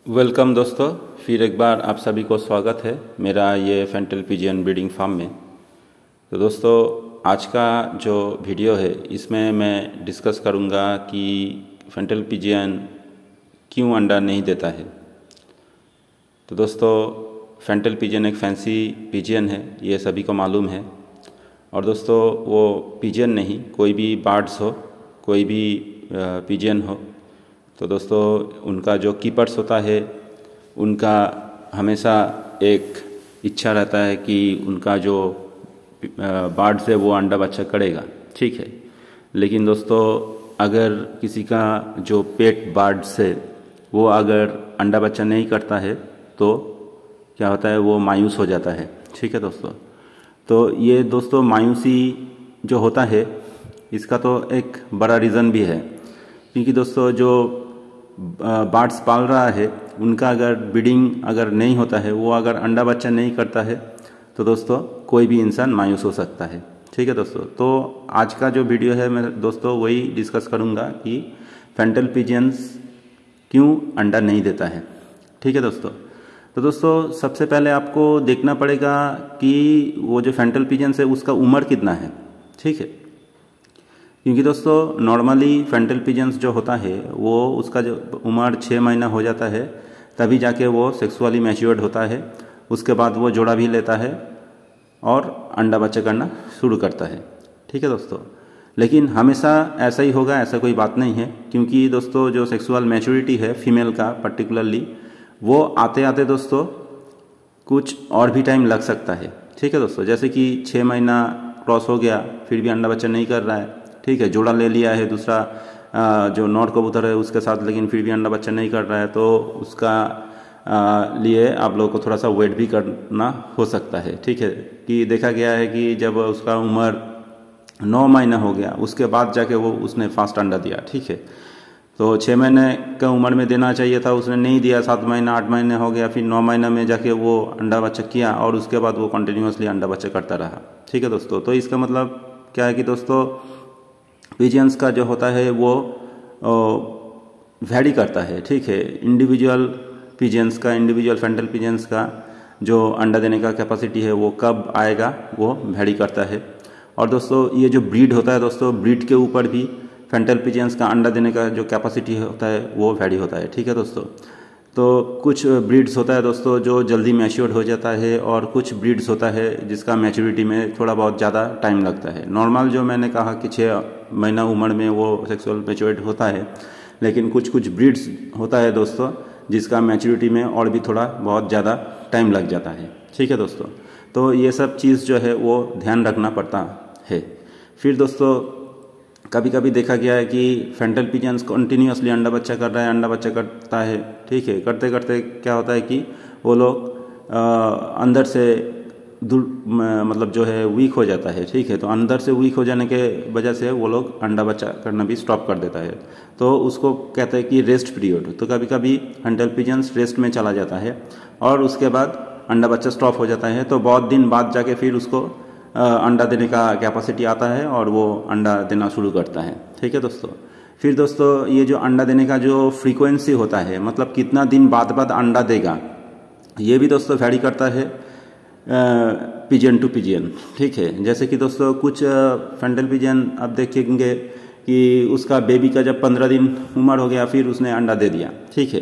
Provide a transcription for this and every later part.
Welcome दोस्तों, फिर एक बार आप सभी को स्वागत है मेरा ये फेंटल पिजियन ब्रीडिंग फार्म में। तो दोस्तों, आज का जो वीडियो है इसमें मैं डिस्कस करूँगा कि फेंटल पिजियन क्यों अंडा नहीं देता है। तो दोस्तों, फेंटल पिजियन एक फैंसी पिजियन है, ये सभी को मालूम है। और दोस्तों, वो पिजियन नहीं, कोई भी बर्ड्स हो, कोई भी पिजियन हो, तो दोस्तों उनका जो कीपर्स होता है उनका हमेशा एक इच्छा रहता है कि उनका जो बर्ड से वो अंडा बच्चा करेगा, ठीक है। लेकिन दोस्तों, अगर किसी का जो पेट बर्ड से वो अगर अंडा बच्चा नहीं करता है तो क्या होता है, वो मायूस हो जाता है, ठीक है दोस्तों। तो ये दोस्तों मायूसी जो होता है इसका तो एक बड़ा रीज़न भी है, क्योंकि दोस्तों जो बर्ड्स पाल रहा है उनका अगर ब्रीडिंग अगर नहीं होता है, वो अगर अंडा बच्चा नहीं करता है तो दोस्तों कोई भी इंसान मायूस हो सकता है, ठीक है दोस्तों। तो आज का जो वीडियो है मैं दोस्तों वही डिस्कस करूंगा कि फेंटल पिजियंस क्यों अंडा नहीं देता है, ठीक है दोस्तों। तो दोस्तों सबसे पहले आपको देखना पड़ेगा कि वो जो फेंटल पिजियंस है उसका उम्र कितना है, ठीक है। क्योंकि दोस्तों नॉर्मली फेंटल पिजियंस जो होता है वो उसका जो उम्र 6 महीना हो जाता है तभी जाके वो सेक्सुअली मैच्योर्ड होता है। उसके बाद वो जोड़ा भी लेता है और अंडा बच्चा करना शुरू करता है, ठीक है दोस्तों। लेकिन हमेशा ऐसा ही होगा ऐसा कोई बात नहीं है, क्योंकि दोस्तों जो सेक्सुअल मैच्योरिटी है फीमेल का पर्टिकुलरली, वो आते आते दोस्तों कुछ और भी टाइम लग सकता है, ठीक है दोस्तों। जैसे कि 6 महीना क्रॉस हो गया फिर भी अंडा बच्चा नहीं कर रहा है, ठीक है। जोड़ा ले लिया है दूसरा जो नॉट कबूतर है उसके साथ, लेकिन फिर भी अंडा बच्चा नहीं कर रहा है, तो उसका लिए आप लोगों को थोड़ा सा वेट भी करना हो सकता है, ठीक है। कि देखा गया है कि जब उसका उम्र 9 महीना हो गया उसके बाद जाके वो उसने फास्ट अंडा दिया, ठीक है। तो 6 महीने का उम्र में देना चाहिए था, उसने नहीं दिया। 7 महीना 8 महीने हो गया, फिर 9 महीने में जाके वो अंडा बच्चा किया और उसके बाद वो कंटिन्यूसली अंडा बच्चा करता रहा, ठीक है दोस्तों। तो इसका मतलब क्या है कि दोस्तों पिजियंस का जो होता है वो वैरी करता है, ठीक है। इंडिविजुअल पिजियंस का, इंडिविजुअल फेंटल पिजियंस का जो अंडा देने का कैपेसिटी है वो कब आएगा वो वैरी करता है। और दोस्तों ये जो ब्रीड होता है दोस्तों, ब्रीड के ऊपर भी फेंटल पिजियंस का अंडा देने का जो कैपेसिटी होता है वो वैरी होता है, ठीक है दोस्तों। तो कुछ ब्रीड्स होता है दोस्तों जो जल्दी मैच्योर हो जाता है, और कुछ ब्रीड्स होता है जिसका मैच्योरिटी में थोड़ा बहुत ज़्यादा टाइम लगता है। नॉर्मल जो मैंने कहा कि 6 महीना उम्र में वो सेक्सुअल मैच्योर्ड होता है, लेकिन कुछ ब्रीड्स होता है दोस्तों जिसका मैच्योरिटी में और भी थोड़ा बहुत ज़्यादा टाइम लग जाता है, ठीक है दोस्तों। तो ये सब चीज़ जो है वो ध्यान रखना पड़ता है। फिर दोस्तों कभी कभी देखा गया है कि फेंटल पिजियंस कंटिन्यूसली अंडा बच्चा कर रहा है, अंडा बच्चा करता है, ठीक है। करते करते क्या होता है कि वो लोग अंदर से मतलब जो है वीक हो जाता है, ठीक है। तो अंदर से वीक हो जाने के वजह से वो लोग अंडा बच्चा करना भी स्टॉप कर देता है, तो उसको कहते हैं कि रेस्ट पीरियड। तो कभी कभी फेंटल पिजियंस रेस्ट में चला जाता है और उसके बाद अंडा बच्चा स्टॉप हो जाता है, तो बहुत दिन बाद जाके फिर उसको अंडा देने का कैपेसिटी आता है और वो अंडा देना शुरू करता है, ठीक है दोस्तों। फिर दोस्तों ये जो अंडा देने का जो फ्रीक्वेंसी होता है, मतलब कितना दिन बाद अंडा देगा, ये भी दोस्तों वैरी करता है पिजियन टू पिजियन, ठीक है। जैसे कि दोस्तों कुछ फेंटल पिजियन आप देखेंगे कि उसका बेबी का जब 15 दिन उम्र हो गया फिर उसने अंडा दे दिया, ठीक है।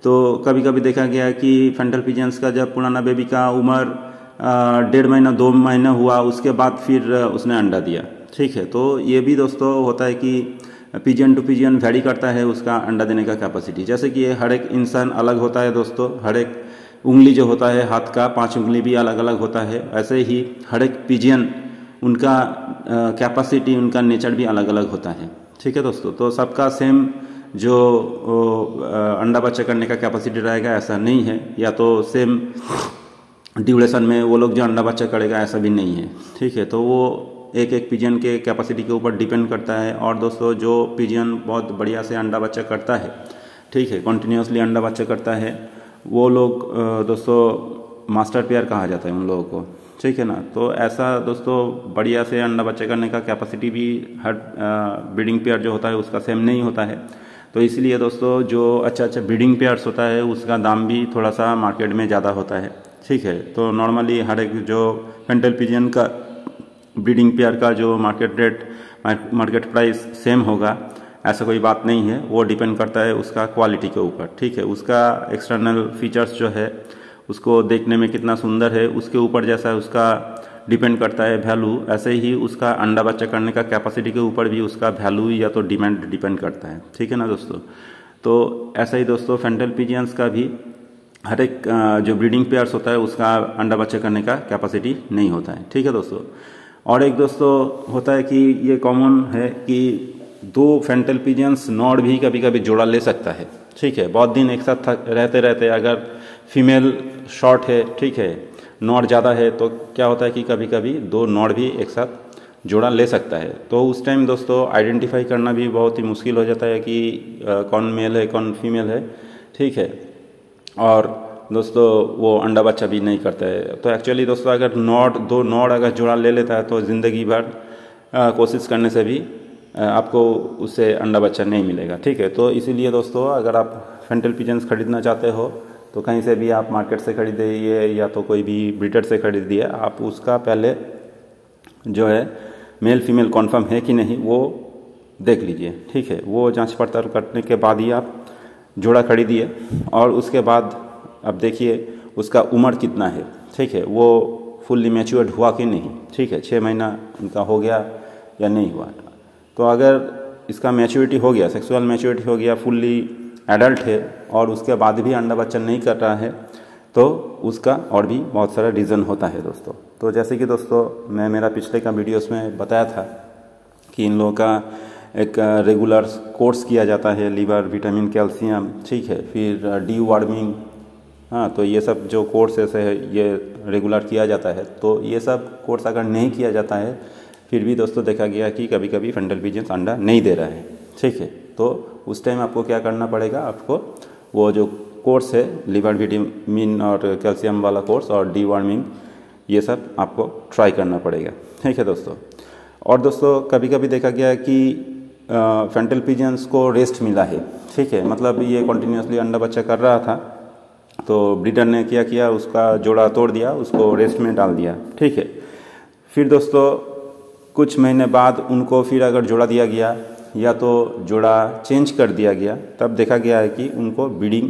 तो कभी कभी देखा गया कि फेंटल पिजियंस का जब पुराना बेबी का उम्र 1.5 महीना 2 महीना हुआ उसके बाद फिर उसने अंडा दिया, ठीक है। तो ये भी दोस्तों होता है कि पिजियन टू पिजियन वैरी करता है उसका अंडा देने का कैपेसिटी। जैसे कि हर एक इंसान अलग होता है दोस्तों, हर एक उंगली जो होता है हाथ का 5 उंगली भी अलग अलग होता है, ऐसे ही हर एक पिजियन उनका कैपेसिटी, उनका नेचर भी अलग अलग होता है, ठीक है दोस्तों। तो सबका सेम जो अंडा बच्चा करने का कैपेसिटी रहेगा ऐसा नहीं है, या तो सेम ड्यूरेशन में वो लोग जो अंडा बच्चा करेगा ऐसा भी नहीं है, ठीक है। तो वो एक एक पिजियन के कैपेसिटी के ऊपर डिपेंड करता है। और दोस्तों जो पिजियन बहुत बढ़िया से अंडा बच्चा करता है, ठीक है, कंटिन्यूसली अंडा बच्चा करता है, वो लोग दोस्तों मास्टर पेयर कहा जाता है उन लोगों को, ठीक है ना। तो ऐसा दोस्तों बढ़िया से अंडा बच्चा करने का कैपेसिटी भी हर ब्रीडिंग पेयर जो होता है उसका सेम नहीं होता है। तो इसलिए दोस्तों जो अच्छा अच्छा ब्रीडिंग पेयर्स होता है उसका दाम भी थोड़ा सा मार्केट में ज़्यादा होता है, ठीक है। तो नॉर्मली हर एक जो फैंटल पिजन का ब्रीडिंग पेयर का जो मार्केट प्राइस सेम होगा ऐसा कोई बात नहीं है। वो डिपेंड करता है उसका क्वालिटी के ऊपर, ठीक है। उसका एक्सटर्नल फीचर्स जो है उसको देखने में कितना सुंदर है उसके ऊपर जैसा उसका डिपेंड करता है वैल्यू, ऐसे ही उसका अंडा बच्चा करने का कैपेसिटी के ऊपर भी उसका वैल्यू या तो डिमांड डिपेंड करता है, ठीक है ना दोस्तों। तो ऐसा ही दोस्तों फैंटल पिजियंस का भी हर एक जो ब्रीडिंग पेयर्स होता है उसका अंडा बच्चा करने का कैपेसिटी नहीं होता है, ठीक है दोस्तों। और एक दोस्तों होता है कि ये कॉमन है कि दो फैंटल पिजियंस नॉड भी कभी कभी जोड़ा ले सकता है, ठीक है। बहुत दिन एक साथ रहते रहते अगर फीमेल शॉर्ट है, ठीक है, नॉड ज़्यादा है, तो क्या होता है कि कभी कभी दो नॉड भी एक साथ जोड़ा ले सकता है। तो उस टाइम दोस्तों आइडेंटिफाई करना भी बहुत ही मुश्किल हो जाता है कि कौन मेल है कौन फीमेल है, ठीक है। और दोस्तों वो अंडा बच्चा भी नहीं करता है। तो एक्चुअली दोस्तों अगर दो नॉड अगर जोड़ा ले लेता है तो ज़िंदगी भर कोशिश करने से भी आपको उससे अंडा बच्चा नहीं मिलेगा, ठीक है। तो इसीलिए दोस्तों अगर आप फैंटल पिजन्स खरीदना चाहते हो तो कहीं से भी आप मार्केट से खरीदिए या तो कोई भी ब्रीडर से खरीदिए, आप उसका पहले जो है मेल फीमेल कॉन्फर्म है कि नहीं वो देख लीजिए, ठीक है। वो जांच पड़ताल करने के बाद ही आप जोड़ा खरीदिए और उसके बाद अब देखिए उसका उम्र कितना है, ठीक है, वो फुल्ली मैच्योर्ड हुआ कि नहीं, ठीक है, 6 महीना उनका हो गया या नहीं हुआ। तो अगर इसका मैच्योरिटी हो गया, सेक्सुअल मैच्योरिटी हो गया, फुल्ली एडल्ट है और उसके बाद भी अंडा बच्चा नहीं कर रहा है तो उसका और भी बहुत सारा रीज़न होता है दोस्तों। तो जैसे कि दोस्तों मैं मेरा पिछले का वीडियोस में बताया था कि इन लोगों का एक रेगुलर कोर्स किया जाता है, लीवर, विटामिन, कैल्शियम, ठीक है, फिर डी वार्मिंग, हाँ, तो ये सब जो कोर्सेस है ये रेगुलर किया जाता है। तो ये सब कोर्स अगर नहीं किया जाता है फिर भी दोस्तों देखा गया कि कभी कभी फैंटल पिजन्स अंडा नहीं दे रहा है, ठीक है। तो उस टाइम आपको क्या करना पड़ेगा, आपको वो जो कोर्स है लीवर, विटामिन और कैल्शियम वाला कोर्स और डी वार्मिंग, ये सब आपको ट्राई करना पड़ेगा, ठीक है दोस्तों। और दोस्तों कभी कभी देखा गया है कि फैंटल पिजन्स को रेस्ट मिला है, ठीक है, मतलब ये कंटिन्यूसली अंडा बच्चा कर रहा था तो ब्रीडर ने क्या किया, उसका जोड़ा तोड़ दिया, उसको रेस्ट में डाल दिया, ठीक है। फिर दोस्तों कुछ महीने बाद उनको फिर अगर जोड़ा दिया गया या तो जोड़ा चेंज कर दिया गया, तब देखा गया है कि उनको ब्रीडिंग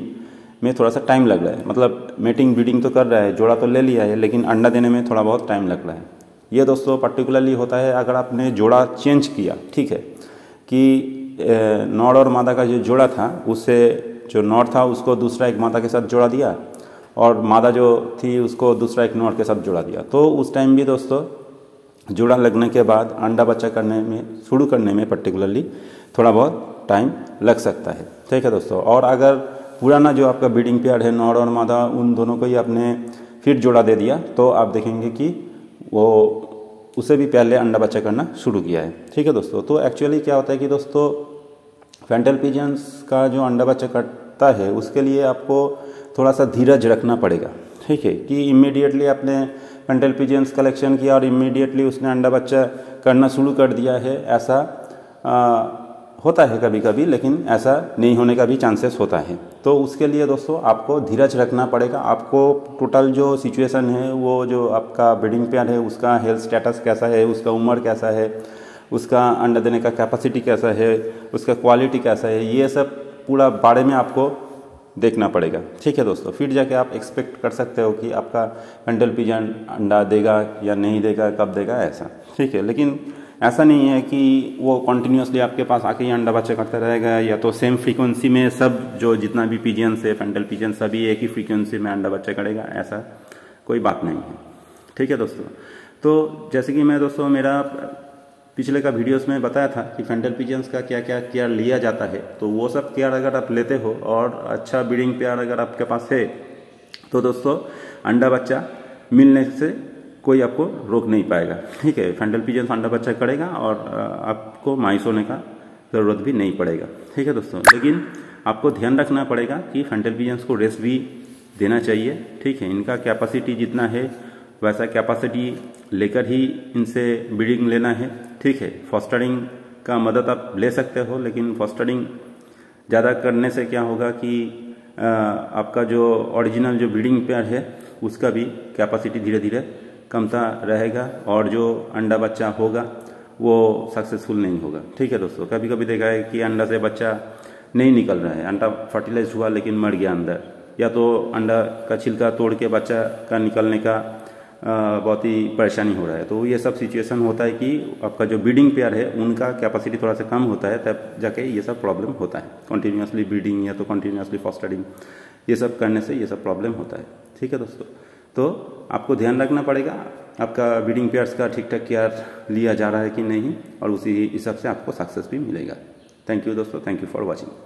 में थोड़ा सा टाइम लग रहा है, मतलब मेटिंग ब्रीडिंग तो कर रहा है, जोड़ा तो ले लिया है, लेकिन अंडा देने में थोड़ा बहुत टाइम लग रहा है। ये दोस्तों पर्टिकुलरली होता है अगर आपने जोड़ा चेंज किया, ठीक है, कि नॉड और मादा का जो जोड़ा था उससे जो नॉड था उसको दूसरा एक मादा के साथ जोड़ा दिया और मादा जो थी उसको दूसरा एक नॉड के साथ जोड़ा दिया। तो उस टाइम भी दोस्तों जोड़ा लगने के बाद अंडा बच्चा करने में, शुरू करने में पर्टिकुलरली थोड़ा बहुत टाइम लग सकता है, ठीक है दोस्तों। और अगर पुराना जो आपका ब्रीडिंग पेयर है नॉड और मादा, उन दोनों को ही आपने फिर जोड़ा दे दिया तो आप देखेंगे कि वो उससे भी पहले अंडा बच्चा करना शुरू किया है, ठीक है दोस्तों। तो एक्चुअली क्या होता है कि दोस्तों फैंटल पिजन्स का जो अंडा बच्चा करता है उसके लिए आपको थोड़ा सा धीरज रखना पड़ेगा, ठीक है, कि इमीडिएटली आपने फैंटल पिजन्स कलेक्शन किया और इमीडिएटली उसने अंडा बच्चा करना शुरू कर दिया है, ऐसा होता है कभी कभी, लेकिन ऐसा नहीं होने का भी चांसेस होता है। तो उसके लिए दोस्तों आपको धीरज रखना पड़ेगा। आपको टोटल जो सिचुएशन है, वो जो आपका ब्रीडिंग पेयर है उसका हेल्थ स्टेटस कैसा है, उसका उम्र कैसा है, उसका अंडा देने का कैपेसिटी कैसा है, उसका क्वालिटी कैसा है, ये सब पूरा बारे में आपको देखना पड़ेगा, ठीक है दोस्तों। फिर जाके आप एक्सपेक्ट कर सकते हो कि आपका फैंटल पिजन अंडा देगा या नहीं देगा, कब देगा, ऐसा, ठीक है। लेकिन ऐसा नहीं है कि वो कॉन्टिन्यूसली आपके पास आके ही अंडा बच्चा करता रहेगा या तो सेम फ्रीक्वेंसी में सब जो जितना भी पिजन्स है फैंटल पिजन सभी एक ही फ्रीक्वेंसी में अंडा बच्चा करेगा, ऐसा कोई बात नहीं है, ठीक है दोस्तों। तो जैसे कि मैं दोस्तों मेरा पिछले का वीडियोस में बताया था कि फैंटल पिजन्स का क्या क्या केयर लिया जाता है, तो वो सब केयर अगर आप लेते हो और अच्छा ब्रीडिंग पेयर अगर आपके पास है तो दोस्तों अंडा बच्चा मिलने से कोई आपको रोक नहीं पाएगा, ठीक है। फैंटल पिजन्स अंडा बच्चा करेगा और आपको मायूस होने का ज़रूरत भी नहीं पड़ेगा, ठीक है दोस्तों। लेकिन आपको ध्यान रखना पड़ेगा कि फैंटल पिजन्स को रेस्ट भी देना चाहिए, ठीक है। इनका कैपेसिटी जितना है वैसा कैपेसिटी लेकर ही इनसे ब्रीडिंग लेना है, ठीक है। फॉस्टरिंग का मदद आप ले सकते हो, लेकिन फॉस्टरिंग ज़्यादा करने से क्या होगा कि आपका जो ओरिजिनल जो ब्रीडिंग पेयर है उसका भी कैपेसिटी धीरे धीरे कमता रहेगा और जो अंडा बच्चा होगा वो सक्सेसफुल नहीं होगा। ठीक है दोस्तों, कभी कभी देखा है कि अंडा से बच्चा नहीं निकल रहा है, अंडा फर्टिलाइज हुआ लेकिन मर गया अंदर, या तो अंडा का छिलका तोड़ के बच्चा का निकलने का बहुत ही परेशानी हो रहा है। तो ये सब सिचुएशन होता है कि आपका जो ब्रीडिंग पेयर है उनका कैपेसिटी थोड़ा सा कम होता है, तब जाके ये सब प्रॉब्लम होता है। कंटिन्यूसली ब्रीडिंग या तो कंटिन्यूसली फॉस्टरिंग ये सब करने से ये सब प्रॉब्लम होता है। ठीक है दोस्तों, तो आपको ध्यान रखना पड़ेगा आपका ब्रीडिंग पेयर्स का ठीक ठाक केयर लिया जा रहा है कि नहीं, और उसी हिसाब से आपको सक्सेस भी मिलेगा। थैंक यू दोस्तों, थैंक यू फॉर वॉचिंग।